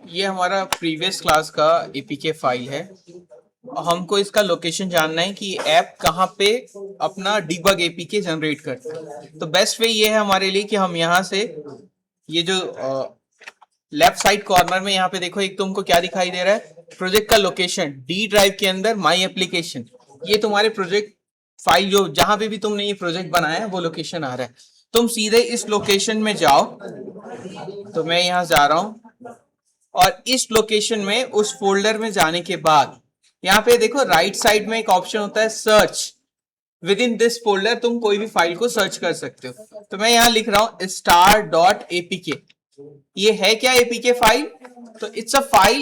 ये हमारा previous class का एपीके फाइल है। हमको इसका लोकेशन जानना है कि ऐप कहाँ पे अपना डीबग एपीके जनरेट करता है। तो बेस्ट वे ये है हमारे लिए कि हम यहाँ से ये जो लेफ्ट साइड कॉर्नर में यहाँ पे देखो, एक तुमको क्या दिखाई दे रहा है, प्रोजेक्ट का लोकेशन डी ड्राइव के अंदर माई एप्लीकेशन। ये तुम्हारे प्रोजेक्ट फाइल जो जहां पे भी तुमने ये प्रोजेक्ट बनाया है वो लोकेशन आ रहा है। तुम सीधे इस लोकेशन में जाओ। तो मैं यहाँ जा रहा हूं और इस लोकेशन में उस फोल्डर में जाने के बाद यहाँ पे देखो राइट साइड में एक ऑप्शन होता है search. With in this folder तुम कोई भी फाइल को सर्च कर सकते हो। तो मैं यहाँ लिख रहा हूं star.apk। ये है क्या एपीके फाइल? तो it's a file,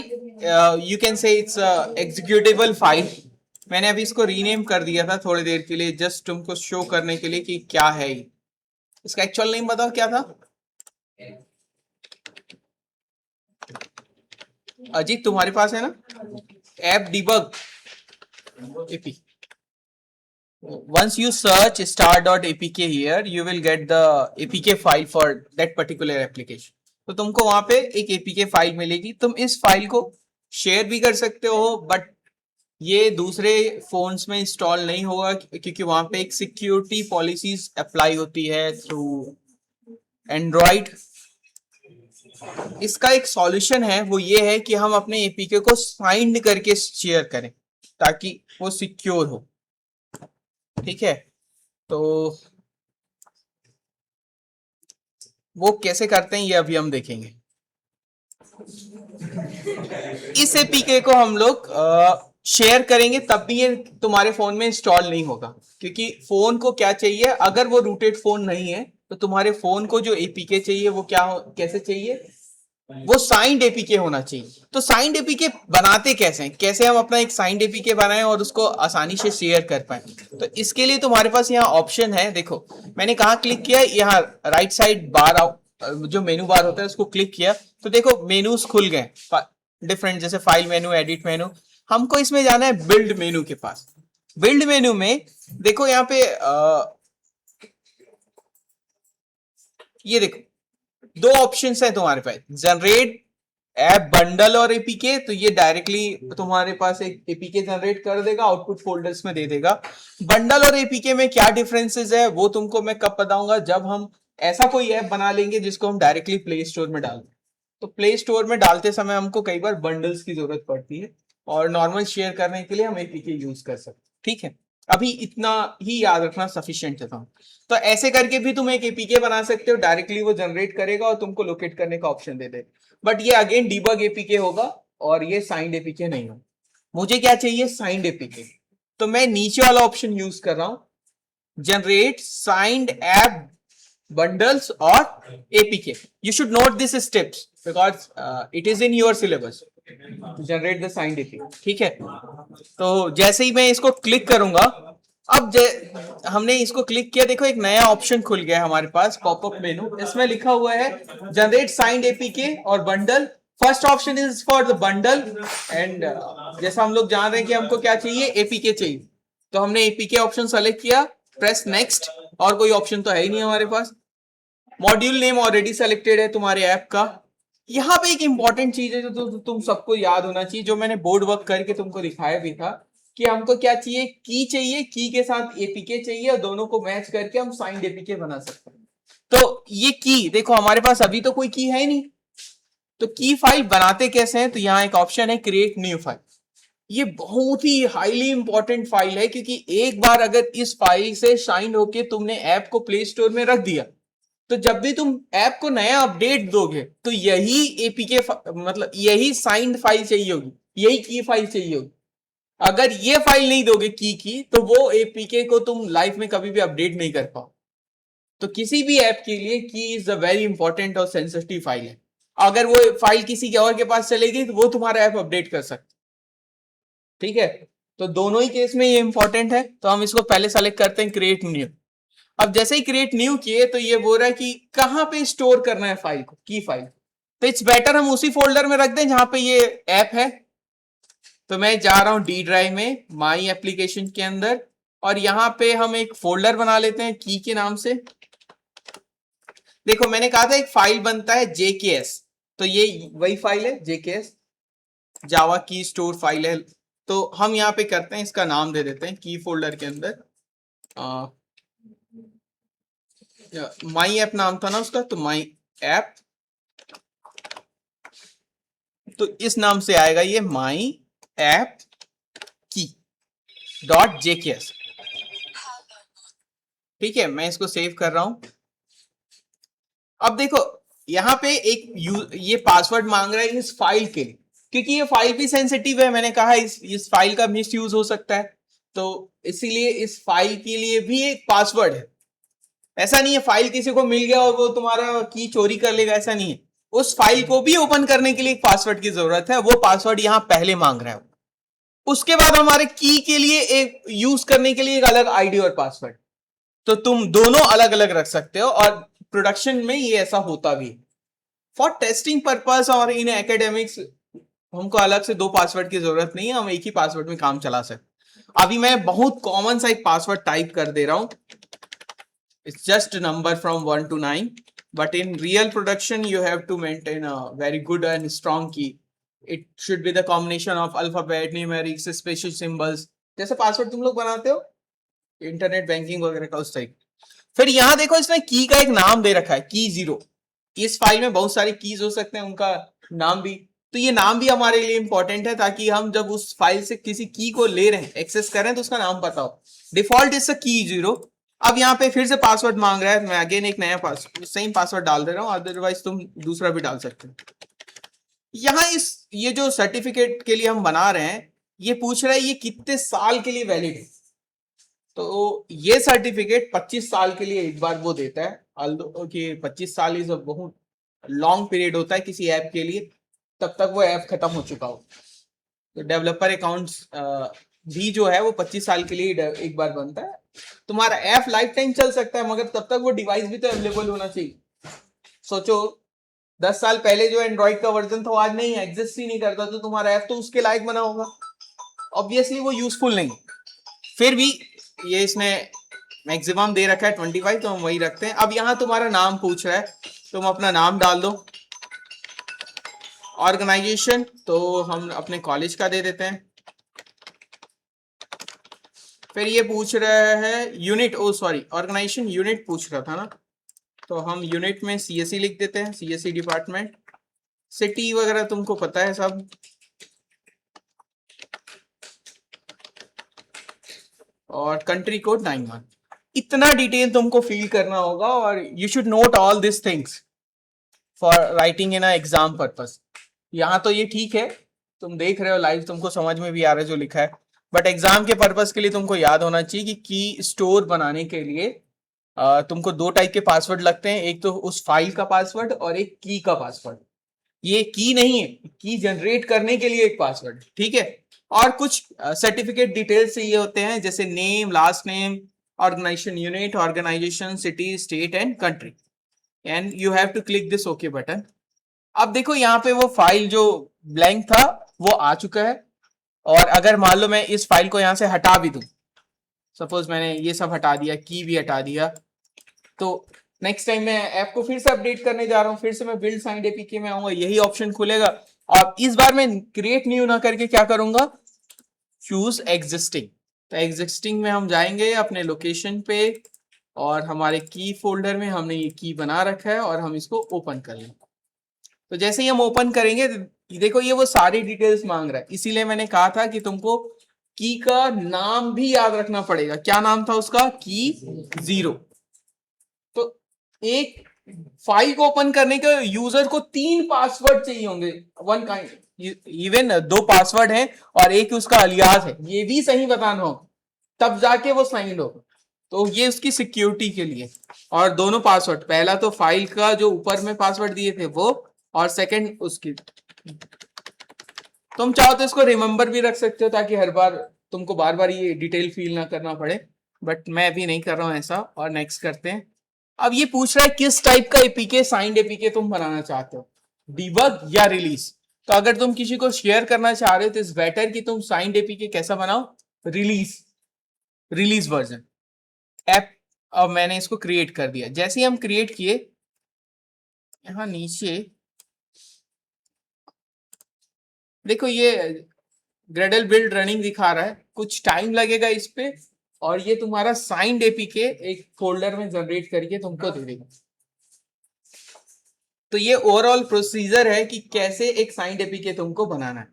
you can say it's executable file. मैंने अभी इसको रीनेम कर दिया था थोड़ी देर के लिए, जस्ट तुमको शो करने के लिए कि क्या है ये। इसका एक्चुअल नेम बताओ क्या था? अजीत तुम्हारे पास है ना app debug AP? Once you search star.apk here, you will get the apk file for that particular application. तो तुमको वहां पे एक apk फाइल मिलेगी। तुम इस फाइल को शेयर भी कर सकते हो, बट ये दूसरे फोन्स में इंस्टॉल नहीं होगा क्योंकि वहां पे एक सिक्योरिटी पॉलिसीज अप्लाई होती है थ्रू एंड्रॉइड। इसका एक सॉल्यूशन है, वो ये है कि हम अपने एपीके को साइंड करके शेयर करें ताकि वो सिक्योर हो। ठीक है, तो वो कैसे करते हैं ये अभी हम देखेंगे। इस एपीके को हम लोग शेयर करेंगे तब भी ये तुम्हारे फोन में इंस्टॉल नहीं होगा, क्योंकि फोन को क्या चाहिए, अगर वो रूटेड फोन नहीं है तो तुम्हारे फोन को जो एपीके चाहिए वो क्या कैसे चाहिए, वो साइंड एपीके होना चाहिए। तो साइंड एपीके बनाते कैसे हैं, कैसे हम अपना एक साइंड एपीके बनाएं और उसको आसानी से शेयर कर पाए? तो इसके लिए तुम्हारे पास यहाँ ऑप्शन है। देखो मैंने कहा क्लिक किया, यहाँ राइट साइड बार जो मेनू बार होता है उसको क्लिक किया तो देखो मेनूज खुल गए डिफरेंट, जैसे फाइल मेनू, एडिट मेनू। हमको इसमें जाना है बिल्ड मेनू के पास। बिल्ड मेनू में देखो यहाँ पे ये देखो दो ऑप्शंस है तुम्हारे पास, जनरेट ऐप बंडल और एपीके। तो ये डायरेक्टली तुम्हारे पास एक एपीके जनरेट कर देगा, आउटपुट फोल्डर्स में दे देगा। बंडल और एपीके में क्या डिफरेंसेस है वो तुमको मैं कब बताऊंगा, जब हम ऐसा कोई ऐप बना लेंगे जिसको हम डायरेक्टली प्ले स्टोर में डाल। तो प्ले स्टोर में डालते समय हमको कई बार बंडल्स की जरूरत पड़ती है और नॉर्मल शेयर करने के लिए हम एपीके यूज कर सकते हैं। ठीक है, अभी इतना ही याद रखना सफिशिएंट था। तो ऐसे करके भी तुम एक एपीके बना सकते हो, डायरेक्टली वो जनरेट करेगा और तुमको लोकेट करने का ऑप्शन दे देगा। बट ये अगेन डीबग एपीके होगा और ये साइंड एपीके नहीं होगा। मुझे क्या चाहिए, साइंड एपीके। तो मैं नीचे वाला ऑप्शन यूज कर रहा हूं, generate signed app bundles or APK. You should note these steps because it is in your syllabus to generate the signed APK. ठीक है, तो जैसे ही मैं इसको क्लिक करूंगा, अब हमने इसको क्लिक किया, देखो एक नया ऑप्शन खुल गया हमारे पास पॉपअप मेनू। इसमें लिखा हुआ है जनरेट साइंड एपीके और bundle. First option is for the bundle and जैसा हम लोग जान रहे हैं कि हमको क्या चाहिए, एपीके चाहिए। तो हमने एपीके ऑप्शन सेलेक्ट किया, प्रेस नेक्स्ट, और कोई ऑप्शन तो है ही नहीं हमारे पास। मॉड्यूल नेम ऑलरेडी सेलेक्टेड है तुम्हारे ऐप का। यहाँ पे एक इंपॉर्टेंट चीज है जो तुम सबको याद होना चाहिए, जो मैंने बोर्ड वर्क करके तुमको दिखाया भी था, कि हमको क्या चाहिए, की चाहिए, की के साथ एपीके चाहिए और दोनों को मैच करके हम साइंड एपीके बना सकते हैं। तो ये की देखो हमारे पास अभी तो कोई की है नहीं, तो की फाइल बनाते कैसे हैं? तो यहाँ एक ऑप्शन है क्रिएट न्यू फाइल। ये बहुत ही हाईली इंपॉर्टेंट फाइल है, क्योंकि एक बार अगर इस फाइल से साइन होके तुमने ऐप को प्ले स्टोर में रख दिया तो जब भी तुम ऐप को नया अपडेट दोगे तो यही एपीके मतलब यही साइंड फाइल चाहिए होगी, यही की फाइल चाहिए होगी। अगर ये फाइल नहीं दोगे की तो वो एपीके को तुम लाइफ में कभी भी अपडेट नहीं कर पाओ। तो किसी भी ऐप के लिए की इज अ वेरी इंपॉर्टेंट और सेंसिटिव फाइल है। अगर वो फाइल किसी के और के पास चलेगी तो वो तुम्हारा ऐप अपडेट कर सकते। ठीक है, तो दोनों ही केस में ये इंपॉर्टेंट है। तो हम इसको पहले सेलेक्ट करते हैं क्रिएट न्यू। अब जैसे ही क्रिएट न्यू किए तो ये बोल रहा है कि कहां पे स्टोर करना है फाइल को, की फाइल। तो इट्स बेटर हम उसी फोल्डर में रख दें जहां पे ये ऐप है। तो मैं जा रहा हूं डी ड्राइव में माई एप्लीकेशन के अंदर, और यहां पे हम एक फोल्डर बना लेते हैं की के नाम से। देखो मैंने कहा था एक फाइल बनता है जेकेएस, तो ये वही फाइल है जेकेएस जावा की स्टोर फाइल है। तो हम यहाँ पे करते हैं, इसका नाम दे देते हैं की फोल्डर के अंदर माई ऐप नाम था ना उसका, तो माई ऐप, तो इस नाम से आएगा ये माई ऐप की डॉट जेकेएस। ठीक है, मैं इसको सेव कर रहा हूं। अब देखो यहाँ पे ये पासवर्ड मांग रहा है इस फाइल के लिए, क्योंकि ये फाइल भी सेंसिटिव है। मैंने कहा इस फाइल का मिस यूज हो सकता है, तो इसीलिए इस फाइल के लिए भी एक पासवर्ड है। ऐसा नहीं है फाइल किसी को मिल गया और वो तुम्हारा की चोरी कर लेगा, ऐसा नहीं है। उस फाइल को भी ओपन करने के लिए एक पासवर्ड की जरूरत है, वो पासवर्ड यहां पहले मांग रहा है। उसके बाद हमारे की के लिए एक यूज करने के लिए एक अलग आईडी और पासवर्ड, तो तुम दोनों अलग अलग रख सकते हो, और प्रोडक्शन में ये ऐसा होता भी। फॉर टेस्टिंग पर्पस और इन एकेडमिक्स हमको अलग से 2 पासवर्ड की जरूरत नहीं है, हम एक ही पासवर्ड में काम चला सकते। अभी मैं बहुत कॉमन सा एक पासवर्ड टाइप कर दे रहा हूं, it's just a number from 1 to 9, but in real production you have to maintain a very good and strong key. It should be the combination of alphabet, numerics, special symbols, जैसे password तुम लोग बनाते हो internet banking वगैरह का, उस type. फिर यहां देखो इसने की का एक नाम दे रखा है की 0। इस फाइल में बहुत सारी कीज हो सकते हैं, उनका नाम भी, तो ये नाम भी हमारे लिए इंपॉर्टेंट है, ताकि हम जब उस फाइल से किसी की को ले रहे हैं, एक्सेस कर रहे हैं, तो उसका नाम पता हो। डिफॉल्ट इज की 0। अब यहाँ पे फिर से पासवर्ड मांग रहा है, मैं अगेन एक नया पासवर्ड सेम पासवर्ड डाल दे रहा हूँ, अदरवाइज तुम दूसरा भी डाल सकते हो। यहाँ ये जो सर्टिफिकेट के लिए हम बना रहे हैं, ये पूछ रहा है ये कितने साल के लिए वैलिड है। तो ये सर्टिफिकेट 25 साल के लिए एक बार वो देता है, although कि 25 साल इज बहुत लॉन्ग पीरियड होता है किसी ऐप के लिए, तब तक वो ऐप खत्म हो चुका हो। तो डेवलपर अकाउंट्स भी जो है वो 25 साल के लिए एक बार बनता है। तुम्हारा ऐप लाइफ टाइम चल सकता है, मगर तब तक वो डिवाइस भी तो अवेलेबल होना चाहिए। सोचो 10 साल पहले जो एंड्रॉइड का वर्जन था वो आज नहीं एग्जिस्ट ही नहीं करता, तो तुम्हारा ऐप तो उसके लायक बना होगा, ऑब्वियसली वो यूजफुल नहीं। फिर भी ये इसने मैक्सिमम दे रखा है 25, तो हम वही रखते हैं। अब यहाँ तुम्हारा नाम पूछ रहा है, तुम अपना नाम डाल दो। ऑर्गेनाइजेशन तो हम अपने कॉलेज का दे देते हैं। फिर ये पूछ रहा है यूनिट, ओ सॉरी ऑर्गेनाइजेशन यूनिट पूछ रहा था ना, तो हम यूनिट में सीएसई लिख देते हैं, सीएसई डिपार्टमेंट। सिटी वगैरह तुमको पता है सब, और कंट्री कोड 91। इतना डिटेल तुमको फिल करना होगा, और you should note all this things for writing in exam purpose. यहाँ तो ये ठीक है, तुम देख रहे हो लाइव, तुमको समझ में भी आ रहा है जो लिखा है, बट एग्जाम के पर्पस के लिए तुमको याद होना चाहिए कि की स्टोर बनाने के लिए तुमको 2 टाइप के पासवर्ड लगते हैं, एक तो उस फाइल का पासवर्ड और एक की का पासवर्ड। ये की नहीं है, की जनरेट करने के लिए एक पासवर्ड, ठीक है। और कुछ सर्टिफिकेट डिटेल्स ये होते हैं, जैसे name, last name, organisation unit, organisation, city, state and country, and you have to click this okay button. अब देखो यहाँ पे वो फाइल जो ब्लैंक था वो आ चुका है, और अगर मान लो मैं इस फाइल को यहाँ से हटा भी दूं, सपोज मैंने ये सब हटा दिया, की भी हटा दिया, तो नेक्स्ट टाइम मैं ऐप को फिर से अपडेट करने जा रहा हूँ, फिर से मैं बिल्ड साइंड एपीके में आऊंगा, यही ऑप्शन खुलेगा, और इस बार मैं क्रिएट न्यू ना करके क्या करूंगा, चूज एग्जिस्टिंग। तो एग्जिस्टिंग में हम जाएंगे अपने लोकेशन पे, और हमारे की फोल्डर में हमने ये की बना रखा है, और हम इसको ओपन कर लेंगे। तो जैसे ही हम ओपन करेंगे, देखो ये वो सारी डिटेल्स मांग रहा है, इसीलिए मैंने कहा था कि तुमको की का नाम भी याद रखना पड़ेगा। क्या नाम था उसका, की 0। तो एक फाइल को ओपन करने के यूजर को 3 पासवर्ड चाहिए होंगे, वन काइंड, इवन 2 पासवर्ड है और एक उसका अलियास है, ये भी सही बताना हो, तब जाके वो साइन हो। तो ये उसकी सिक्योरिटी के लिए, और दोनों पासवर्ड, पहला तो फाइल का जो ऊपर में पासवर्ड दिए थे वो, और सेकंड उसकी। तुम चाहो तो इसको रिमेंबर भी रख सकते हो, ताकि हर बार तुमको बार बार ये डिटेल फील ना करना पड़े, बट मैं अभी नहीं कर रहा हूं ऐसा। और नेक्स्ट करते हैं। अब ये पूछ रहा है किस टाइप का एपीके, साइंड एपीके तुम बनाना चाहते हो, डिबग या रिलीज। तो अगर तुम किसी को शेयर करना चाह रहे हो, तो इट्स बेटर कि तुम साइंड एपीके कैसा बनाओ, रिलीज वर्जन ऐप। अब मैंने इसको क्रिएट कर दिया, जैसे ही हम क्रिएट किए, यहाँ नीचे देखो ये ग्रेडल बिल्ड रनिंग दिखा रहा है, कुछ टाइम लगेगा इस पे, और ये तुम्हारा साइंड एपीके एक फोल्डर में जनरेट करके तुमको दे देगा। तो ये ओवरऑल प्रोसीजर है कि कैसे एक साइंड एपीके तुमको बनाना है।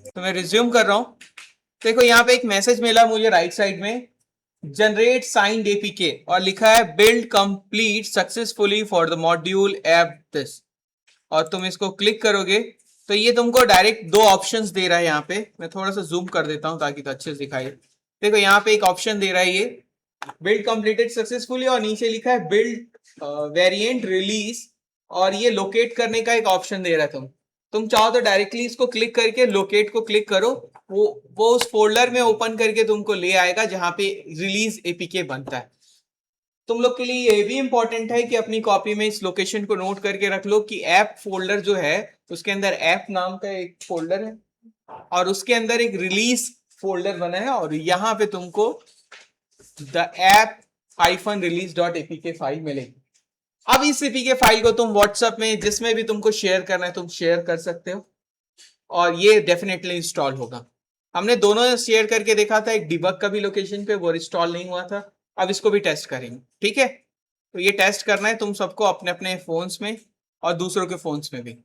तो मैं रिज्यूम कर रहा हूं। देखो यहाँ पे एक मैसेज मिला मुझे राइट साइड में, जनरेट साइंड एपीके, और लिखा है build complete successfully for the module app this, और तुम इसको क्लिक करोगे तो ये तुमको डायरेक्ट दो ऑप्शंस दे रहा है। यहाँ पे मैं थोड़ा सा जूम कर देता हूं ताकि तो अच्छे से दिखाई। देखो यहाँ पे एक ऑप्शन दे रहा है ये बिल्ड कंप्लीटेड सक्सेसफुली, और नीचे लिखा है बिल्ड वेरिएंट रिलीज, और ये लोकेट करने का एक ऑप्शन दे रहा है। तुम चाहो तो डायरेक्टली इसको क्लिक करके लोकेट को क्लिक करो, वो उस फोल्डर में ओपन करके तुमको ले आएगा जहां पे रिलीज एपीके बनता है। तुम लोग के लिए ये भी इंपॉर्टेंट है कि अपनी कॉपी में इस लोकेशन को नोट करके रख लो कि ऐप फोल्डर जो है उसके अंदर ऐप नाम का एक फोल्डर है, और उसके अंदर एक रिलीज फोल्डर बना है, और यहां पे तुमको द ऐप -release.apk फाइल मिलेगी। अब इस एपीके फाइल को तुम व्हाट्सएप में जिसमें भी तुमको शेयर करना है तुम शेयर कर सकते हो, और ये डेफिनेटली इंस्टॉल होगा। हमने दोनों शेयर करके देखा था, एक डिबग का भी लोकेशन पे, वो इंस्टॉल नहीं हुआ था। अब इसको भी टेस्ट करेंगे, ठीक है। तो ये टेस्ट करना है तुम सबको अपने अपने फोन्स में और दूसरों के फोन्स में भी।